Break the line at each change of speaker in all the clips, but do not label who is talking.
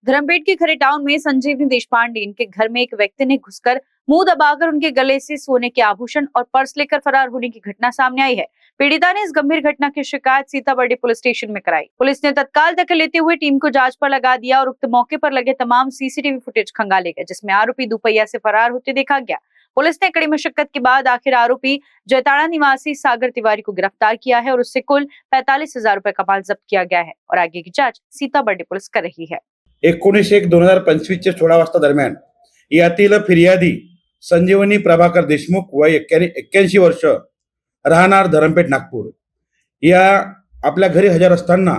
धर्मपेट के खरे टाउन में संजीवनी देशपांडे इनके घर में एक व्यक्ति ने घुसकर मुंह दबाकर उनके गले से सोने के आभूषण और पर्स लेकर फरार होने की घटना सामने आई है। पीड़िता ने इस गंभीर घटना की शिकायत सीताबर्डी पुलिस स्टेशन में कराई। पुलिस ने तत्काल दखल लेते हुए टीम को जांच पर लगा दिया और उक्त मौके पर लगे तमाम सीसीटीवी फुटेज खंगाले गए, जिसमें आरोपी दुपहिया से फरार होते देखा गया। पुलिस ने कड़ी मशक्कत के बाद आखिर आरोपी जयताड़ा निवासी सागर तिवारी को गिरफ्तार किया है और उससे कुल 45,000 रुपए का माल जब्त किया गया है और आगे की जांच सीताबर्डी पुलिस कर रही है।
19/1/2025 16 वाजता दरम्यान यातील फिर्यादी संजीवनी प्रभाकर देशमुख वय 81 वर्ष राहणार धरमपेठ नागपूर या आपल्या घरी हजर असताना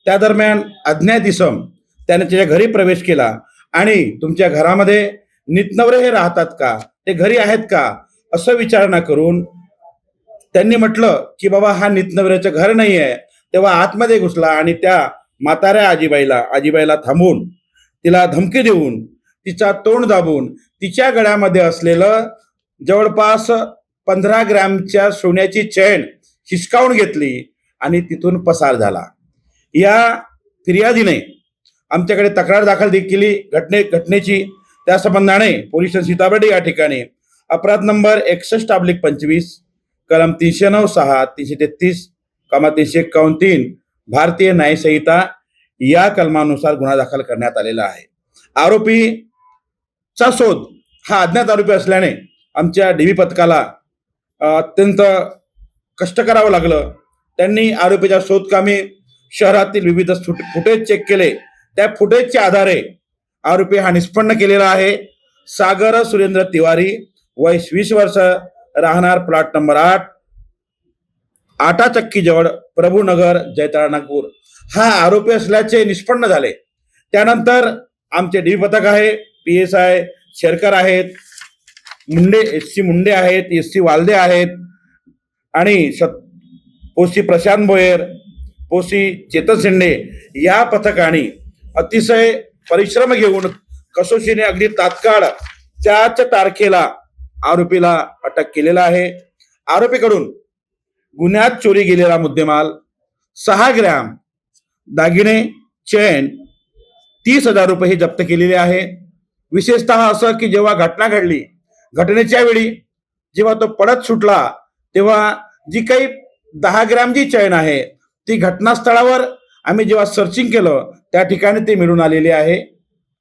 त्या दरम्यान अज्ञात इसम त्याने त्याच्या घरी प्रवेश केला आणि तुमच्या घरामध्ये नितनवरे हे राहतात का, ते घरी आहेत का असं विचारणा करून त्यांनी म्हटलं की बाबा हा नितनवऱ्याचं घर नाही आहे। तेव्हा आतमध्ये घुसला आणि त्या म्हाताऱ्या आजीबाईला थांबून तिला धमकी देऊन तिचा तोंड दाबून तिच्या गळ्यामध्ये असलेलं जवळपास 15 ग्रॅमच्या सोन्याची चेन हिसकावून घेतली आणि तिथून पसार झाला। या फिर्यादीने आमच्याकडे तक्रार दाखल केली घटनेची। त्या संबंधाने पोलीस स्टेशन सीताबर्डी या ठिकाणी अपराध नंबर 61/25 कलम 309(6), 333, 351 भारतीय न्याय संहिता या कलमानुसार गुन्हा दाखल करण्यात आलेला आहे। आरोपीचा शोध हा अज्ञात आरोपी असल्याने आमच्या डीबी पथकाला अत्यंत कष्ट करावं लागलं। त्यांनी आरोपीच्या शोधकामी शहरातील विविध फुटेज चेक केले। त्या फुटेजच्या आधारे आरोपी हा निष्पन्न केलेला आहे। सागर सुरेंद्र तिवारी वय 20 वर्ष राहणार प्लॉट नंबर 8 आटा चक्की जवळ प्रभूनगर जयताड़ा नागपूर हा आरोपी असल्याचे निष्पन्न झाले। त्यानंतर आमचे डी पथक आहे, PSI शेरकर आहेत, SC मुंडे आहेत, SC वालदे आहेत आणि पोसी प्रशांत भोयर, पोसी चेतन शिंदे या पथकाने अतिशय परिश्रम घेऊन कसोशीने अगदी तात्काळ त्याच तारखेला आरोपीला अटक केलेला आहे। आरोपीकडून गुन्ह्यात चोरी गेलेला मुद्देमाल 6 ग्रॅम दागिने, चेन, 30,000 रुपये हे जप्त केलेले आहे। विशेषतः असं की जेव्हा घटना घडली, घटनेच्या वेळी जेव्हा तो पडत सुटला तेव्हा जी काही 10 ग्रॅमची चेन आहे ती घटनास्थळावर आम्ही जेव्हा सर्चिंग केलं त्या ठिकाणी ते मिळून आलेली आहे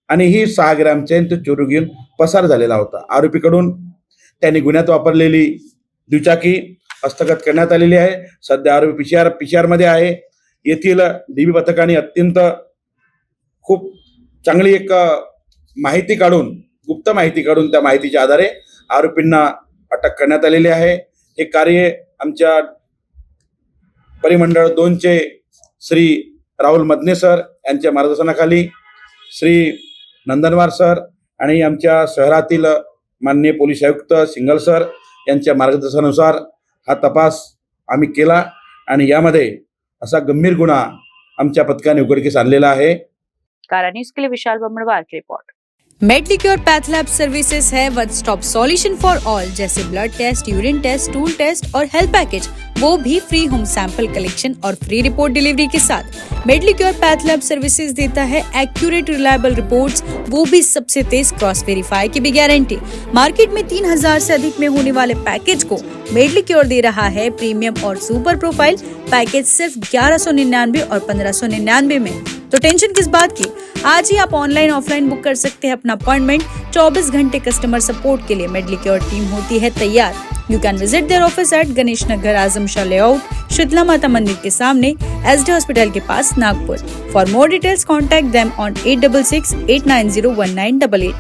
आणि ही 6 ग्रॅम चेन तो चोरी घेऊन पसार झालेला होता। आरोपीकडून त्यांनी गुन्ह्यात वापरलेली दुचाकी हस्तगत करण्यात आलेली आहे। सध्या आरोपी PCR मध्ये आहे। येथील डीबी पथकाने अत्यंत खूप चांगली एक गुप्त माहिती काढून त्या माहितीच्या आधारे आरोपींना अटक करण्यात आलेली आहे। हे कार्य आमच्या परिमंडळ 2 चे श्री राहुल मदने सर यांच्या मार्गदर्शनाखाली श्री नंदनवार सर आणि आमच्या शहरातील माननीय पोलीस आयुक्त सिंगल सर यांच्या मार्गदर्शनानुसार हा तपास आम्ही केला आणि यामध्ये असा गंभीर गुन्हा आमच्या पथकाने उघडकीस आणलेला आहे।
कारा न्यूज के लिए विशाल बमड़वार की report.
Medlicure path lab services है one stop solution for all, जैसे blood test, urine test, stool test और हेल्थ पैकेज, वो भी फ्री होम सैंपल कलेक्शन और फ्री रिपोर्ट डिलीवरी के साथ। मेडलिक्योर पैथ लैब सर्विसेज देता है एक्यूरेट रिलायबल रिपोर्ट्स, वो भी सबसे तेज क्रॉस वेरीफाई की भी गारंटी। मार्केट में 3,000 से अधिक में होने वाले पैकेज को मेडलिक्योर दे रहा है प्रीमियम और सुपर प्रोफाइल पैकेज सिर्फ 1199 और 1599 में। तो टेंशन किस बात की, आज ही आप ऑनलाइन ऑफलाइन बुक कर सकते हैं अपना अपॉइंटमेंट। 24 घंटे कस्टमर सपोर्ट के लिए मेडलिक्योर टीम होती है तैयार। You can visit their office at Ganesh Nagar, Azam Shah layout, Sheetla Mata Mandir के सामने, SD हॉस्पिटल के पास, Nagpur. For more details contact them on 8668901988।